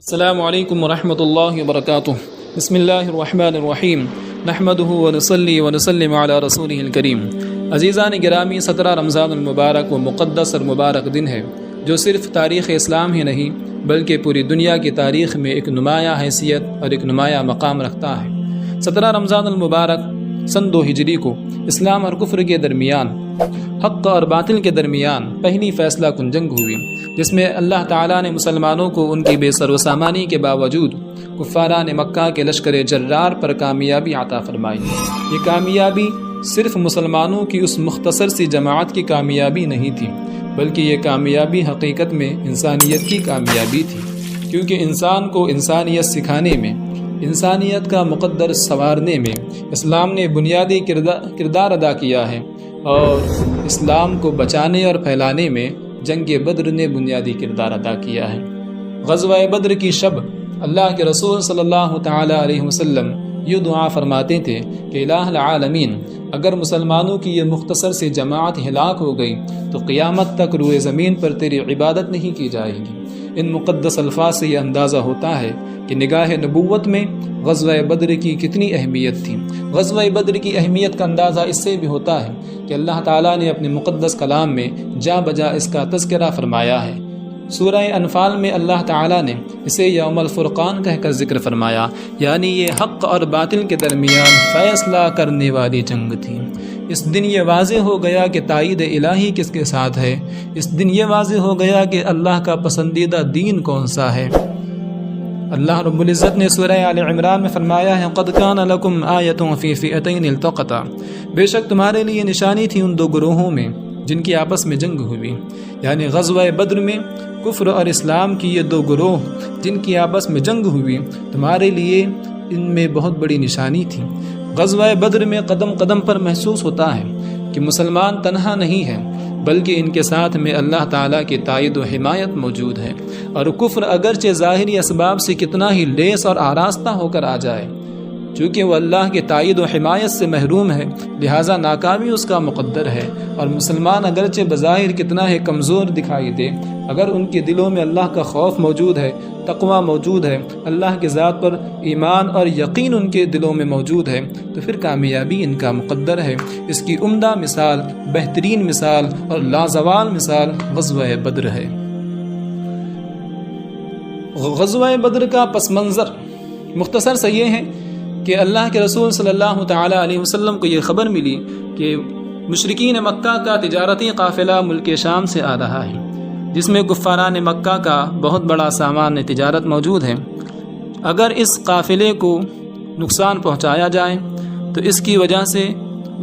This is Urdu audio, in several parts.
السلام علیکم ورحمۃ اللہ وبرکاتہ۔ بسم اللہ الرحمن الرحیم، نحمده ونصلی ونسلم علی رسولہ الکریم۔ عزیزان گرامی، 17 رمضان المبارک و مقدس اور مبارک دن ہے جو صرف تاریخ اسلام ہی نہیں بلکہ پوری دنیا کی تاریخ میں ایک نمایاں حیثیت اور ایک نمایاں مقام رکھتا ہے۔ 17 رمضان المبارک سن 2 ہجری کو اسلام اور کفر کے درمیان، حق اور باطل کے درمیان پہلی فیصلہ کن جنگ ہوئی، جس میں اللہ تعالیٰ نے مسلمانوں کو ان کی بے سر و سامانی کے باوجود کفاران مکہ کے لشکر جرار پر کامیابی عطا فرمائی۔ یہ کامیابی صرف مسلمانوں کی اس مختصر سی جماعت کی کامیابی نہیں تھی، بلکہ یہ کامیابی حقیقت میں انسانیت کی کامیابی تھی، کیونکہ انسان کو انسانیت سکھانے میں، انسانیت کا مقدر سنوارنے میں اسلام نے بنیادی کردار ادا کیا ہے، اور اسلام کو بچانے اور پھیلانے میں جنگ بدر نے بنیادی کردار ادا کیا ہے۔ غزوہ بدر کی شب اللہ کے رسول صلی اللہ تعالی علیہ وسلم یہ دعا فرماتے تھے کہ الہ العالمین، اگر مسلمانوں کی یہ مختصر سی جماعت ہلاک ہو گئی تو قیامت تک روئے زمین پر تیری عبادت نہیں کی جائے گی۔ ان مقدس الفاظ سے یہ اندازہ ہوتا ہے کہ نگاہ نبوت میں غزوہ بدر کی کتنی اہمیت تھی۔ غزوہ بدر کی اہمیت کا اندازہ اس سے بھی ہوتا ہے کہ اللہ تعالیٰ نے اپنے مقدس کلام میں جا بجا اس کا تذکرہ فرمایا ہے۔ سورہ انفال میں اللہ تعالیٰ نے اسے یوم الفرقان کہہ کر ذکر فرمایا، یعنی یہ حق اور باطل کے درمیان فیصلہ کرنے والی جنگ تھی۔ اس دن یہ واضح ہو گیا کہ تائید الہی کس کے ساتھ ہے۔ اس دن یہ واضح ہو گیا کہ اللہ کا پسندیدہ دین کون سا ہے۔ اللہ رب العزت نے سورہ آل عمران میں فرمایا ہے، قد کان لکم آیۃ فی فئتین التقطا، بے شک تمہارے لیے نشانی تھی ان 2 گروہوں میں جن کی آپس میں جنگ ہوئی، یعنی غزوہ بدر میں کفر اور اسلام کی یہ 2 گروہ جن کی آپس میں جنگ ہوئی، تمہارے لیے ان میں بہت بڑی نشانی تھی۔ غزوہ بدر میں قدم قدم پر محسوس ہوتا ہے کہ مسلمان تنہا نہیں ہے، بلکہ ان کے ساتھ میں اللہ تعالیٰ کی تائید و حمایت موجود ہے، اور کفر اگرچہ ظاہری اسباب سے کتنا ہی لیس اور آراستہ ہو کر آ جائے، چونکہ وہ اللہ کے تائید و حمایت سے محروم ہے، لہٰذا ناکامی اس کا مقدر ہے۔ اور مسلمان اگرچہ بظاہر کتنا ہی کمزور دکھائی دے، اگر ان کے دلوں میں اللہ کا خوف موجود ہے، تقوی موجود ہے، اللہ کی ذات پر ایمان اور یقین ان کے دلوں میں موجود ہے، تو پھر کامیابی ان کا مقدر ہے۔ اس کی عمدہ مثال، بہترین مثال اور لازوال مثال غزوہ بدر ہے۔ غزوہ بدر کا پس منظر مختصر سا یہ ہے کہ اللہ کے رسول صلی اللہ تعالی علیہ وسلم کو یہ خبر ملی کہ مشرکین مکہ کا تجارتی قافلہ ملک شام سے آ رہا ہے، جس میں کفاران مکہ کا بہت بڑا سامان تجارت موجود ہے۔ اگر اس قافلے کو نقصان پہنچایا جائے تو اس کی وجہ سے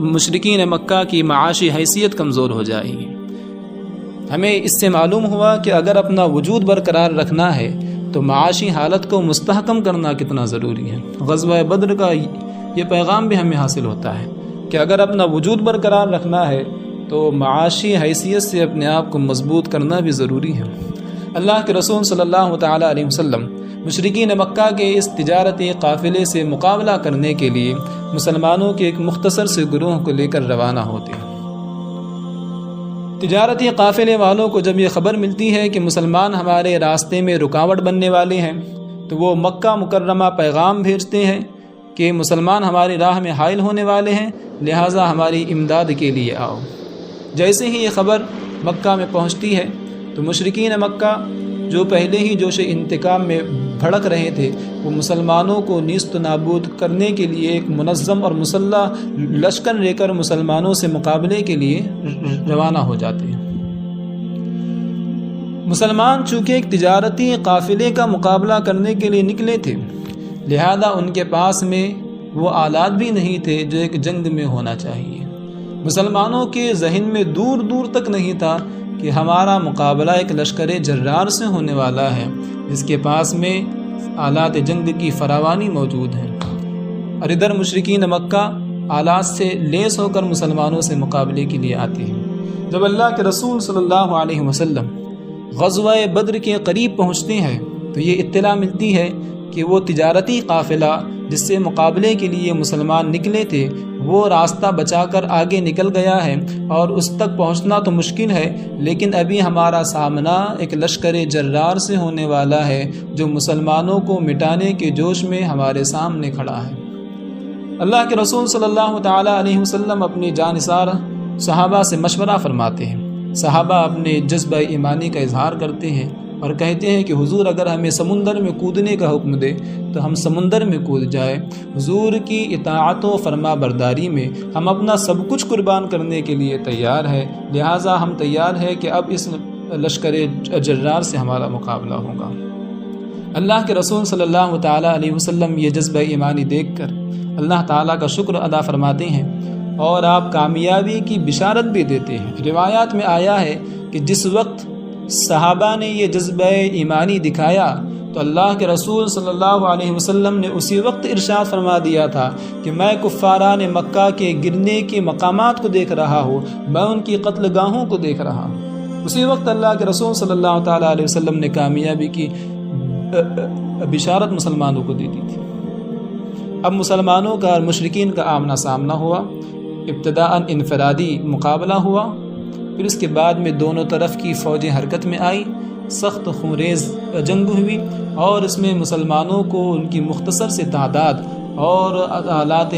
مشرکین مکہ کی معاشی حیثیت کمزور ہو جائے گی۔ ہمیں اس سے معلوم ہوا کہ اگر اپنا وجود برقرار رکھنا ہے تو معاشی حالت کو مستحکم کرنا کتنا ضروری ہے۔ غزوہ بدر کا یہ پیغام بھی ہمیں حاصل ہوتا ہے کہ اگر اپنا وجود برقرار رکھنا ہے تو معاشی حیثیت سے اپنے آپ کو مضبوط کرنا بھی ضروری ہے۔ اللہ کے رسول صلی اللہ تعالی علیہ وسلم مشرکین مکہ کے اس تجارتی قافلے سے مقابلہ کرنے کے لیے مسلمانوں کے ایک مختصر سے گروہ کو لے کر روانہ ہوتے ہیں۔ تجارتی قافلے والوں کو جب یہ خبر ملتی ہے کہ مسلمان ہمارے راستے میں رکاوٹ بننے والے ہیں، تو وہ مکہ مکرمہ پیغام بھیجتے ہیں کہ مسلمان ہماری راہ میں حائل ہونے والے ہیں، لہٰذا ہماری امداد کے لیے آؤ۔ جیسے ہی یہ خبر مکہ میں پہنچتی ہے تو مشرکین مکہ جو پہلے ہی جوش انتقام میں بھڑک رہے تھے، وہ مسلمانوں کو نیست و نابود کرنے کے لیے ایک منظم اور مسلح لشکر لے کر مسلمانوں سے مقابلے کے لیے روانہ ہو جاتے ہیں۔ مسلمان چونکہ ایک تجارتی قافلے کا مقابلہ کرنے کے لیے نکلے تھے، لہذا ان کے پاس میں وہ آلات بھی نہیں تھے جو ایک جنگ میں ہونا چاہیے۔ مسلمانوں کے ذہن میں دور دور تک نہیں تھا کہ ہمارا مقابلہ ایک لشکر جرار سے ہونے والا ہے جس کے پاس میں آلات جنگ کی فراوانی موجود ہے، اور ادھر مشرکین مکہ آلات سے لیس ہو کر مسلمانوں سے مقابلے کے لیے آتے ہیں۔ جب اللہ کے رسول صلی اللہ علیہ وسلم غزوہ بدر کے قریب پہنچتے ہیں تو یہ اطلاع ملتی ہے کہ وہ تجارتی قافلہ جس سے مقابلے کے لیے مسلمان نکلے تھے وہ راستہ بچا کر آگے نکل گیا ہے اور اس تک پہنچنا تو مشکل ہے، لیکن ابھی ہمارا سامنا ایک لشکر جرار سے ہونے والا ہے جو مسلمانوں کو مٹانے کے جوش میں ہمارے سامنے کھڑا ہے۔ اللہ کے رسول صلی اللہ تعالیٰ علیہ وسلم اپنی جانثار صحابہ سے مشورہ فرماتے ہیں۔ صحابہ اپنے جذبہ ایمانی کا اظہار کرتے ہیں اور کہتے ہیں کہ حضور اگر ہمیں سمندر میں کودنے کا حکم دے تو ہم سمندر میں کود جائے۔ حضور کی اطاعت و فرما برداری میں ہم اپنا سب کچھ قربان کرنے کے لیے تیار ہے، لہٰذا ہم تیار ہے کہ اب اس لشکر جرار سے ہمارا مقابلہ ہوگا۔ اللہ کے رسول صلی اللہ تعالیٰ علیہ وسلم یہ جذبہ ایمانی دیکھ کر اللہ تعالیٰ کا شکر ادا فرماتے ہیں اور آپ کامیابی کی بشارت بھی دیتے ہیں۔ روایات میں آیا ہے کہ جس وقت صحابہ نے یہ جذبہ ایمانی دکھایا تو اللہ کے رسول صلی اللہ علیہ وسلم نے اسی وقت ارشاد فرما دیا تھا کہ میں کفاران مکہ کے گرنے کے مقامات کو دیکھ رہا ہوں، میں ان کی قتل گاہوں کو دیکھ رہا ہوں۔ اسی وقت اللہ کے رسول صلی اللہ تعالیٰ علیہ وسلم نے کامیابی کی بشارت مسلمانوں کو دے دی تھی۔ اب مسلمانوں کا اور مشرکین کا آمنا سامنا ہوا۔ ابتداءً انفرادی مقابلہ ہوا، پھر اس کے بعد میں دونوں طرف کی فوجیں حرکت میں آئی، سخت خونریز جنگ ہوئی اور اس میں مسلمانوں کو ان کی مختصر سے تعداد اور آلات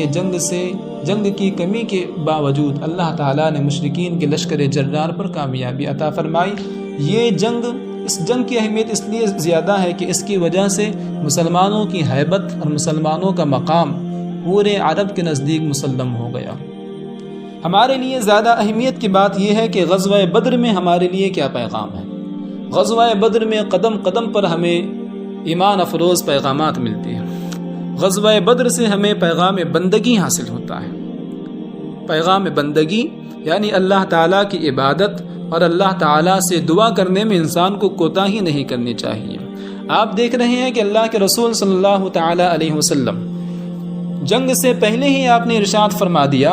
جنگ کی کمی کے باوجود اللہ تعالیٰ نے مشرکین کے لشکر جرار پر کامیابی عطا فرمائی۔ اس جنگ کی اہمیت اس لیے زیادہ ہے کہ اس کی وجہ سے مسلمانوں کی ہیبت اور مسلمانوں کا مقام پورے عرب کے نزدیک مسلم ہو گیا۔ ہمارے لیے زیادہ اہمیت کی بات یہ ہے کہ غزوہ بدر میں ہمارے لیے کیا پیغام ہے۔ غزوہ بدر میں قدم قدم پر ہمیں ایمان افروز پیغامات ملتے ہیں۔ غزوہ بدر سے ہمیں پیغام بندگی حاصل ہوتا ہے۔ پیغام بندگی یعنی اللہ تعالیٰ کی عبادت اور اللہ تعالیٰ سے دعا کرنے میں انسان کو کوتاہی نہیں کرنی چاہیے۔ آپ دیکھ رہے ہیں کہ اللہ کے رسول صلی اللہ تعالیٰ علیہ وسلم جنگ سے پہلے ہی آپ نے ارشاد فرما دیا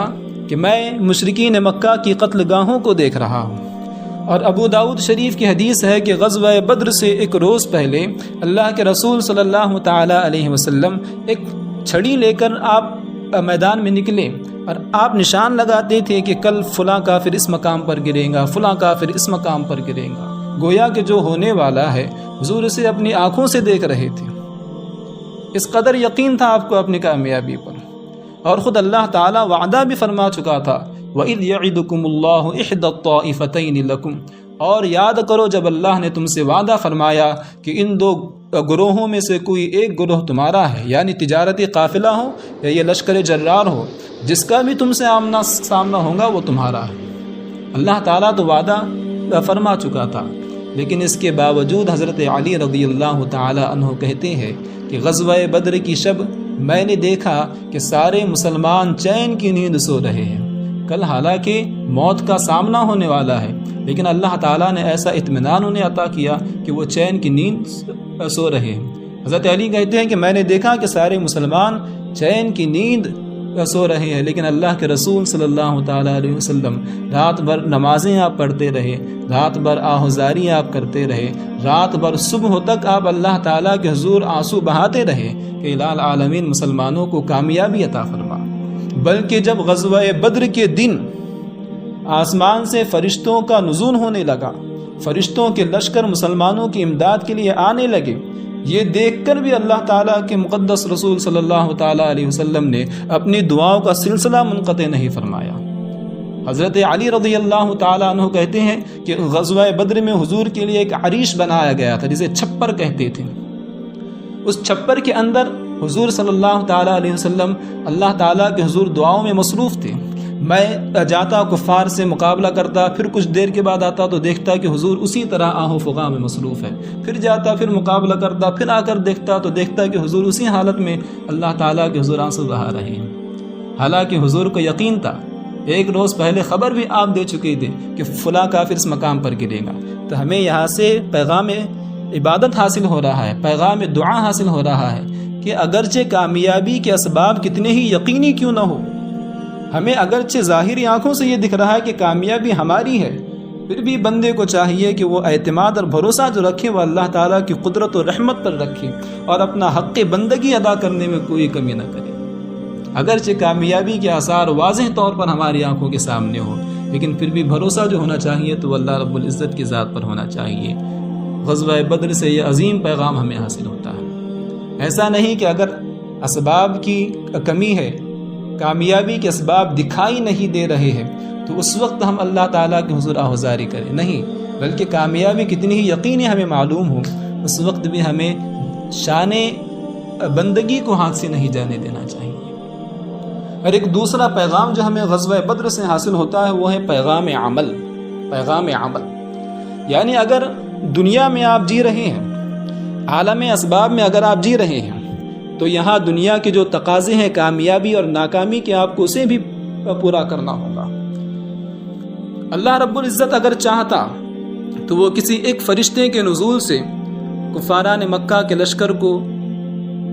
کہ میں مشرکین مکہ کی قتل گاہوں کو دیکھ رہا ہوں۔ اور ابو داؤد شریف کی حدیث ہے کہ غزوہ بدر سے ایک روز پہلے اللہ کے رسول صلی اللہ تعالیٰ علیہ وسلم ایک چھڑی لے کر آپ میدان میں نکلے اور آپ نشان لگاتے تھے کہ کل فلاں کافر اس مقام پر گرے گا، فلاں کافر اس مقام پر گرے گا، گویا کہ جو ہونے والا ہے حضور اسے اپنی آنکھوں سے دیکھ رہے تھے۔ اس قدر یقین تھا آپ کو اپنی کامیابی پر، اور خود اللہ تعالیٰ وعدہ بھی فرما چکا تھا وَإِذْ يَعِدُكُمُ اللَّهُ إِحْدَى الطَّائِفَتَيْنِ لَكُمْ، اور یاد کرو جب اللہ نے تم سے وعدہ فرمایا کہ ان دو گروہوں میں سے کوئی ایک گروہ تمہارا ہے، یعنی تجارتی قافلہ ہو یا یہ لشکر جرار ہو، جس کا بھی تم سے آمنا سامنا ہوگا وہ تمہارا ہے۔ اللہ تعالیٰ تو وعدہ فرما چکا تھا، لیکن اس کے باوجود حضرت علی رضی اللہ تعالی عنہ کہتے ہیں کہ غزوہ بدر کی شب میں نے دیکھا کہ سارے مسلمان چین کی نیند سو رہے ہیں۔ کل حالانکہ موت کا سامنا ہونے والا ہے، لیکن اللہ تعالیٰ نے ایسا اطمینان انہیں عطا کیا کہ وہ چین کی نیند سو رہے ہیں۔ حضرت علی کہتے ہیں کہ میں نے دیکھا کہ سارے مسلمان چین کی نیند سو رہے ہیں، لیکن اللہ کے رسول صلی اللہ تعالیٰ علیہ وسلم رات بھر نمازیں آپ پڑھتے رہے، رات بھر آہوزاری آپ کرتے رہے، رات بھر صبح تک آپ اللہ تعالیٰ کے حضور آنسو بہاتے رہے کہ الہ العالمین مسلمانوں کو کامیابی عطا فرما۔ بلکہ جب غزوہ بدر کے دن آسمان سے فرشتوں کا نزول ہونے لگا، فرشتوں کے لشکر مسلمانوں کی امداد کے لیے آنے لگے، یہ دیکھ کر بھی اللہ تعالیٰ کے مقدس رسول صلی اللہ تعالیٰ علیہ وسلم نے اپنی دعاؤں کا سلسلہ منقطع نہیں فرمایا۔ حضرت علی رضی اللہ تعالیٰ عنہ کہتے ہیں کہ غزوہ بدر میں حضور کے لیے ایک عریش بنایا گیا تھا جسے چھپر کہتے تھے۔ اس چھپر کے اندر حضور صلی اللہ تعالیٰ علیہ وسلم اللہ تعالیٰ کے حضور دعاؤں میں مصروف تھے۔ میں جاتا کفار سے مقابلہ کرتا، پھر کچھ دیر کے بعد آتا تو دیکھتا کہ حضور اسی طرح آہ و فغاں میں مصروف ہے، پھر جاتا پھر مقابلہ کرتا، پھر آ کر دیکھتا تو دیکھتا کہ حضور اسی حالت میں اللہ تعالیٰ کے حضور آنسو بہا رہے ہیں۔ حالانکہ حضور کو یقین تھا، ایک روز پہلے خبر بھی آپ دے چکے تھے کہ فلاں کافر اس مقام پر گرے گا۔ تو ہمیں یہاں سے پیغام عبادت حاصل ہو رہا ہے، پیغام دعا حاصل ہو رہا ہے کہ اگرچہ کامیابی کے اسباب کتنے ہی یقینی کیوں نہ ہو، ہمیں اگرچہ ظاہری آنکھوں سے یہ دکھ رہا ہے کہ کامیابی ہماری ہے، پھر بھی بندے کو چاہیے کہ وہ اعتماد اور بھروسہ جو رکھے وہ اللہ تعالیٰ کی قدرت و رحمت پر رکھے اور اپنا حق بندگی ادا کرنے میں کوئی کمی نہ کرے۔ اگرچہ کامیابی کے آثار واضح طور پر ہماری آنکھوں کے سامنے ہو، لیکن پھر بھی بھروسہ جو ہونا چاہیے تو اللہ رب العزت کی ذات پر ہونا چاہیے۔ غزوہ بدر سے یہ عظیم پیغام ہمیں حاصل ہوتا ہے۔ ایسا نہیں کہ اگر اسباب کی کمی ہے، کامیابی کے اسباب دکھائی نہیں دے رہے ہیں تو اس وقت ہم اللہ تعالیٰ کے حضور آہوزاری کریں، نہیں، بلکہ کامیابی کتنی ہی یقینی ہمیں معلوم ہو اس وقت بھی ہمیں شان بندگی کو ہاتھ سے نہیں جانے دینا چاہیے۔ اور ایک دوسرا پیغام جو ہمیں غزوہ بدر سے حاصل ہوتا ہے وہ ہے پیغام عمل۔ پیغام عمل یعنی اگر دنیا میں آپ جی رہے ہیں، عالم اسباب میں اگر آپ جی رہے ہیں تو یہاں دنیا کے جو تقاضے ہیں کامیابی اور ناکامی کے، آپ کو اسے بھی پورا کرنا ہوگا۔ اللہ رب العزت اگر چاہتا تو وہ کسی ایک فرشتے کے نزول سے کفاران مکہ کے لشکر کو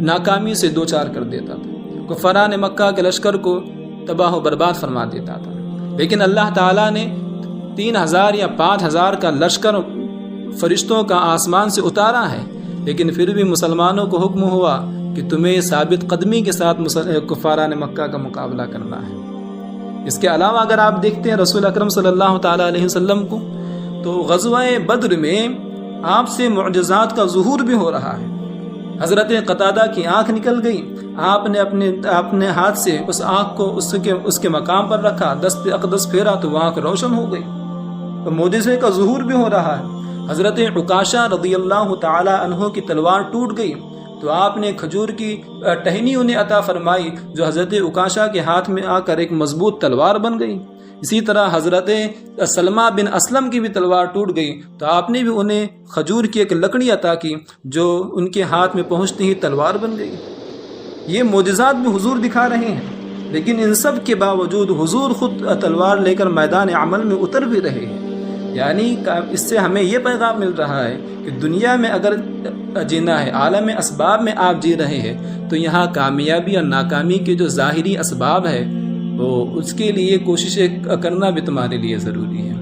ناکامی سے دوچار کر دیتا تھا، کفاران مکہ کے لشکر کو تباہ و برباد فرما دیتا تھا، لیکن اللہ تعالیٰ نے 3000 یا 5000 کا لشکر فرشتوں کا آسمان سے اتارا ہے، لیکن پھر بھی مسلمانوں کو حکم ہوا کہ تمہیں ثابت قدمی کے ساتھ کفاران مکہ کا مقابلہ کرنا ہے۔ اس کے علاوہ اگر آپ دیکھتے ہیں رسول اکرم صلی اللہ تعالیٰ علیہ وسلم کو، تو غزوہ بدر میں آپ سے معجزات کا ظہور بھی ہو رہا ہے۔ حضرت قتادہ کی آنکھ نکل گئی، آپ نے اپنے ہاتھ سے اس آنکھ کو اس کے مقام پر رکھا، دست اقدس پھیرا تو وہ آنکھ روشن ہو گئی، تو معجزے کا ظہور بھی ہو رہا ہے۔ حضرت عکاشہ رضی اللہ تعالی عنہ کی تلوار ٹوٹ گئی تو آپ نے کھجور کی ٹہنی انہیں عطا فرمائی جو حضرت عکاشہ کے ہاتھ میں آ کر ایک مضبوط تلوار بن گئی۔ اسی طرح حضرت سلمہ بن اسلم کی بھی تلوار ٹوٹ گئی تو آپ نے بھی انہیں کھجور کی ایک لکڑی عطا کی جو ان کے ہاتھ میں پہنچتے ہی تلوار بن گئی۔ یہ معجزات بھی حضور دکھا رہے ہیں، لیکن ان سب کے باوجود حضور خود تلوار لے کر میدان عمل میں اتر بھی رہے ہیں۔ یعنی اس سے ہمیں یہ پیغام مل رہا ہے کہ دنیا میں اگر جینا ہے، عالم اسباب میں آپ جی رہے ہیں، تو یہاں کامیابی اور ناکامی کے جو ظاہری اسباب ہے وہ اس کے لیے کوششیں کرنا بھی تمہارے لیے ضروری ہے۔